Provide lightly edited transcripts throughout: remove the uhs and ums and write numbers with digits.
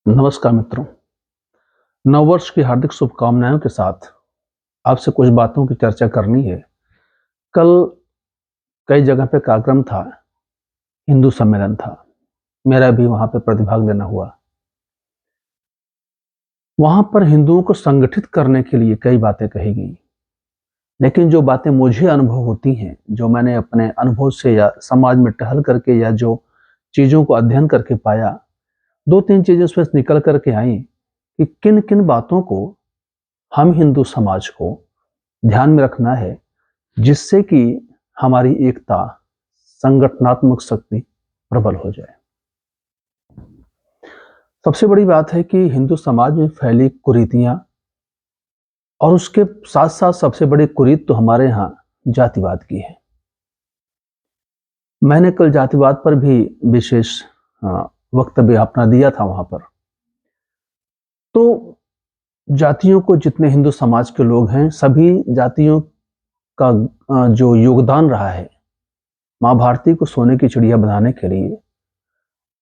नमस्कार मित्रों। नववर्ष की हार्दिक शुभकामनाओं के साथ आपसे कुछ बातों की चर्चा करनी है। कल कई जगह पे कार्यक्रम था, हिंदू सम्मेलन था। मेरा भी वहाँ पे प्रतिभाग लेना हुआ। वहाँ पर हिंदुओं को संगठित करने के लिए कई बातें कही गई, लेकिन जो बातें मुझे अनुभव होती हैं, जो मैंने अपने अनुभव से या समाज में टहल करके या जो चीज़ों को अध्ययन करके पाया, 2-3 चीज़ें उसमें से निकल कर के आई कि किन-किन बातों को हम हिंदू समाज को ध्यान में रखना है, जिससे कि हमारी एकता, संगठनात्मक शक्ति प्रबल हो जाए। सबसे बड़ी बात है कि हिंदू समाज में फैली कुरीतियाँ और उसके साथ-साथ सबसे बड़ी कुरीत तो हमारे यहाँ जातिवाद की है। मैंने कल जातिवाद पर भी विशेष वक्तव्य अपना दिया था वहाँ पर। तो जातियों को जितने हिंदू समाज के लोग हैं, सभी जातियों का जो योगदान रहा है, माँ भारती को सोने की चिड़िया बनाने के लिए,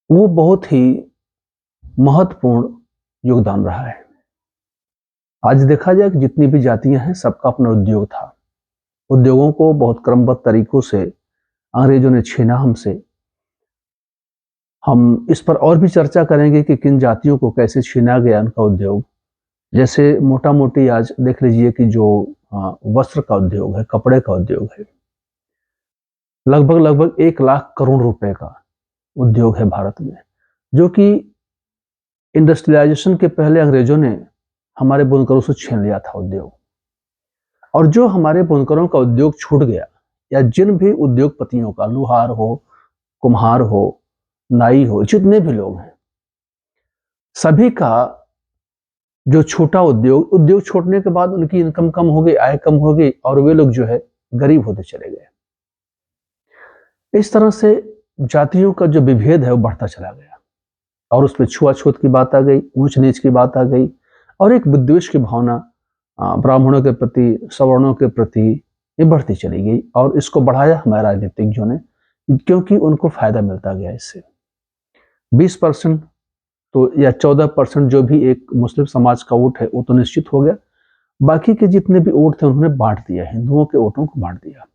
वो बहुत ही महत्वपूर्ण योगदान रहा है। आज देखा जाए कि जितनी भी जातियां हैं, सबका अपना उद्योग था। उद्योगों को बहुत क्रमबद्ध तरीकों से अंग्रेजों ने छीना हमसे। हम इस पर और भी चर्चा करेंगे कि किन जातियों को कैसे छीना गया उनका उद्योग। जैसे मोटा-मोटी आज देख लीजिए कि जो वस्त्र का उद्योग है, कपड़े का उद्योग है, लगभग 1 लाख करोड़ रुपए का उद्योग है भारत में, जो कि इंडस्ट्रियलाइजेशन के पहले अंग्रेजों ने हमारे बुनकरों से छीन लिया था उद्योग। और जो हमारे बुनकरों का उद्योग छूट गया, या जिन भी उद्योगपतियों का, लुहार हो, कुम्हार हो, नाई हो, जितने भी लोग हैं, सभी का जो छोटा उद्योग छोड़ने के बाद उनकी इनकम कम हो गई, आय कम हो गई और वे लोग जो है गरीब होते चले गए। इस तरह से जातियों का जो विभेद है वो बढ़ता चला गया और उसमें छुआछूत की बात आ गई, ऊंच नीच की बात आ गई और एक विद्वेष की भावना ब्राह्मणों के प्रति, सवर्णों के प्रति ये बढ़ती चली गई और इसको बढ़ाया हमारे राजनीतिज्ञों ने, क्योंकि उनको फायदा मिलता गया इससे। 20% तो या 14% जो भी एक मुस्लिम समाज का वोट है वो तो निश्चित हो गया। बाकी के जितने भी वोट थे उन्होंने बांट दिया, हिंदुओं के वोटों को बांट दिया।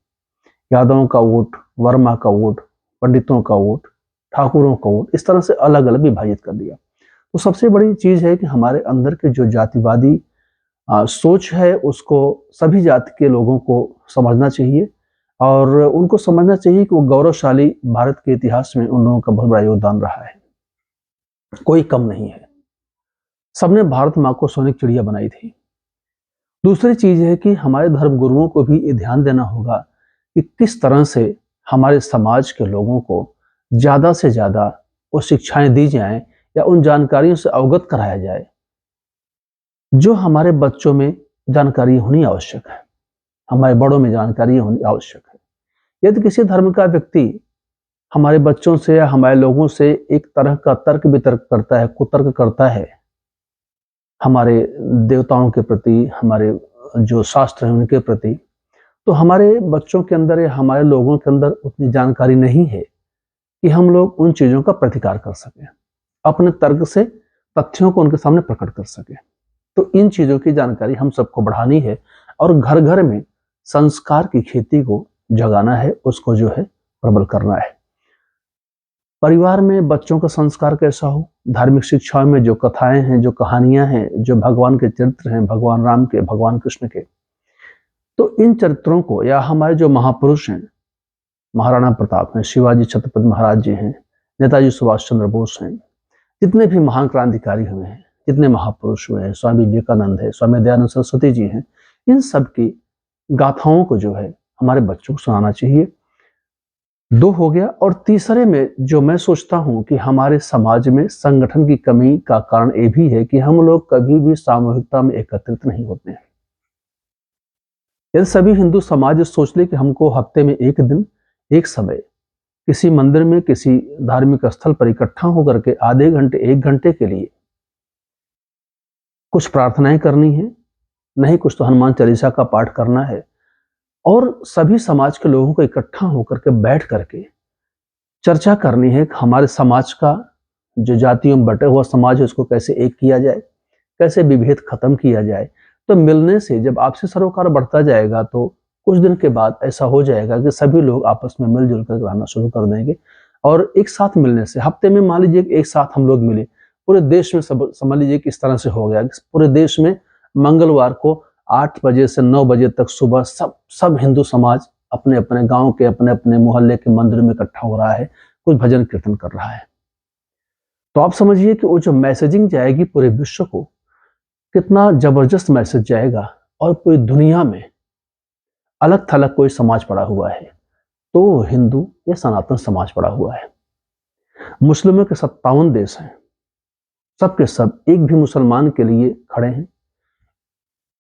यादवों का वोट, वर्मा का वोट, पंडितों का वोट, ठाकुरों का वोट, इस तरह से अलग अलग विभाजित कर दिया। तो सबसे बड़ी चीज है कि हमारे अंदर के जो जातिवादी सोच है उसको सभी जाति के लोगों को समझना चाहिए और उनको समझना चाहिए कि वो गौरवशाली भारत के इतिहास में उन लोगों का बहुत बड़ा योगदान रहा है, कोई कम नहीं है। सबने भारत माँ को सोने की चिड़िया बनाई थी। दूसरी चीज है कि हमारे धर्म गुरुओं को भी ये ध्यान देना होगा कि किस तरह से हमारे समाज के लोगों को ज्यादा से ज्यादा वो शिक्षाएं दी जाएं या उन जानकारियों से अवगत कराया जाए जो हमारे बच्चों में जानकारी होनी आवश्यक है, हमारे बड़ों में जानकारी होनी आवश्यक है। यदि किसी धर्म का व्यक्ति हमारे बच्चों से या हमारे लोगों से एक तरह का तर्क वितर्क करता है, कुतर्क करता है हमारे देवताओं के प्रति, हमारे जो शास्त्र हैं उनके प्रति, तो हमारे बच्चों के अंदर या हमारे लोगों के अंदर उतनी जानकारी नहीं है कि हम लोग उन चीजों का प्रतिकार कर सकें, अपने तर्क से तथ्यों को उनके सामने प्रकट कर सकें। तो इन चीजों की जानकारी हम सबको बढ़ानी है और घर घर में संस्कार की खेती को जगाना है, उसको जो है प्रबल करना है। परिवार में बच्चों का संस्कार कैसा हो, धार्मिक शिक्षाओं में जो कथाएं हैं, जो कहानियां हैं, जो भगवान के चरित्र हैं, भगवान राम के, भगवान कृष्ण के, तो इन चरित्रों को या हमारे जो महापुरुष हैं, महाराणा प्रताप हैं, शिवाजी छत्रपति महाराज जी हैं, नेताजी सुभाष चंद्र बोस हैं, जितने भी महान क्रांतिकारी हुए हैं, जितने महापुरुष हुए हैं, स्वामी विवेकानंद है, स्वामी दयानंद सरस्वती जी हैं, इन सब की गाथाओं को जो है हमारे बच्चों को सुनाना चाहिए। 2 हो गया। और तीसरे में जो मैं सोचता हूं कि हमारे समाज में संगठन की कमी का कारण ये भी है कि हम लोग कभी भी सामूहिकता में एकत्रित नहीं होते हैं। यदि सभी हिंदू समाज सोच ले कि हमको हफ्ते में एक दिन, एक समय किसी मंदिर में, किसी धार्मिक स्थल पर इकट्ठा होकर के आधे घंटे, 1 घंटे के लिए कुछ प्रार्थनाएं करनी है, नहीं कुछ तो हनुमान चालीसा का पाठ करना है और सभी समाज के लोगों को इकट्ठा होकर के बैठ करके चर्चा करनी है कि हमारे समाज का जो जातियों में बटा हुआ समाज है उसको कैसे एक किया जाए, कैसे विभेद खत्म किया जाए। तो मिलने से जब आपसी सरोकार बढ़ता जाएगा तो कुछ दिन के बाद ऐसा हो जाएगा कि सभी लोग आपस में मिलजुल कर रहना शुरू कर देंगे। और एक साथ मिलने से, हफ्ते में मान लीजिए एक साथ हम लोग मिले, पूरे देश में सब समझ लीजिए किस तरह से हो गया कि पूरे देश में मंगलवार को 8 बजे से 9 बजे तक सुबह सब हिंदू समाज अपने अपने गांव के, अपने अपने मोहल्ले के मंदिर में इकट्ठा हो रहा है, कुछ भजन कीर्तन कर रहा है। तो आप समझिए कि वो जो मैसेजिंग जाएगी पूरे विश्व को, कितना जबरदस्त मैसेज जाएगा। और पूरी दुनिया में अलग थलग कोई समाज पड़ा हुआ है तो हिंदू या सनातन समाज पड़ा हुआ है। मुस्लिमों के 57 देश हैं, सबके सब एक भी मुसलमान के लिए खड़े हैं,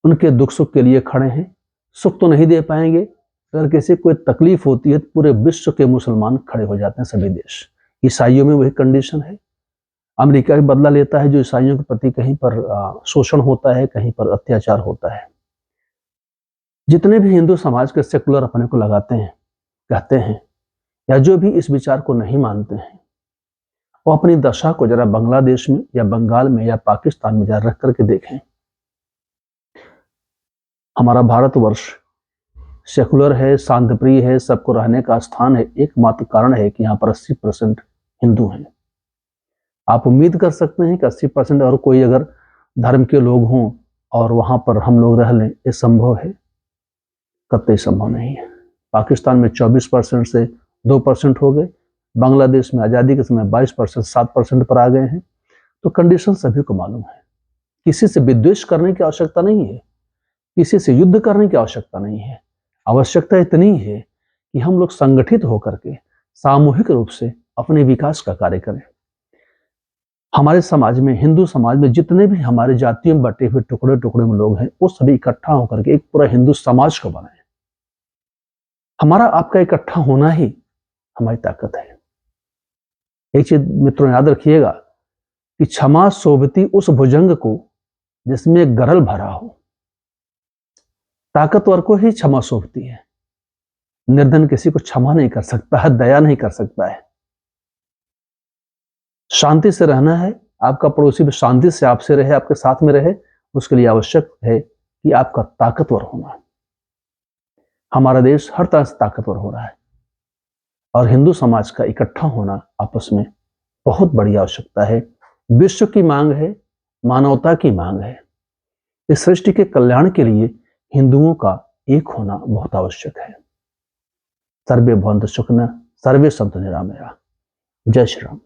उनके दुख सुख के लिए खड़े हैं। सुख तो नहीं दे पाएंगे, अगर किसी कोई तकलीफ होती है तो पूरे विश्व के मुसलमान खड़े हो जाते हैं, सभी देश। ईसाइयों में वही कंडीशन है। अमेरिका भी बदला लेता है जो ईसाइयों के प्रति कहीं पर शोषण होता है, कहीं पर अत्याचार होता है। जितने भी हिंदू समाज के सेकुलर अपने को लगाते हैं, कहते हैं, या जो भी इस विचार को नहीं मानते हैं, वो अपनी दशा को जरा बांग्लादेश में या बंगाल में या पाकिस्तान में जरा रख करके देखें। हमारा भारतवर्ष सेकुलर है, शांतिप्रिय है, सबको रहने का स्थान है। एकमात्र कारण है कि यहाँ पर 80% हिंदू हैं। आप उम्मीद कर सकते हैं कि 80% और कोई अगर धर्म के लोग हों और वहां पर हम लोग रह लें, ये संभव है? कतई संभव नहीं है। पाकिस्तान में 24% से 2% हो गए, बांग्लादेश में आज़ादी के समय 22%, 7% पर आ गए हैं। तो कंडीशन सभी को मालूम है। किसी से विद्वेष करने की आवश्यकता नहीं है, किसी से युद्ध करने की आवश्यकता नहीं है। आवश्यकता इतनी है कि हम लोग संगठित होकर के सामूहिक रूप से अपने विकास का कार्य करें। हमारे समाज में, हिंदू समाज में जितने भी हमारे जातियों में बटे हुए टुकड़े टुकड़े में लोग हैं, वो सभी इकट्ठा होकर के एक पूरा हिंदू समाज को बनाएं। हमारा आपका इकट्ठा होना ही हमारी ताकत है। एक चीज मित्रों याद रखिएगा कि क्षमा शोभती उस भुजंग को जिसमें गरल भरा हो। ताकतवर को ही क्षमा शोभती है, निर्धन किसी को क्षमा नहीं कर सकता है, दया नहीं कर सकता है। शांति से रहना है, आपका पड़ोसी भी शांति से आपसे रहे, आपके साथ में रहे, उसके लिए आवश्यक है कि आपका ताकतवर होना। हमारा देश हर तरह से ताकतवर हो रहा है और हिंदू समाज का इकट्ठा होना आपस में बहुत बड़ी आवश्यकता है। विश्व की मांग है, मानवता की मांग है। इस सृष्टि के कल्याण के लिए हिंदुओं का एक होना बहुत आवश्यक है। सर्वे भवन्तु सुखिनः, सर्वे सन्तु निरामयाः। जय श्री राम।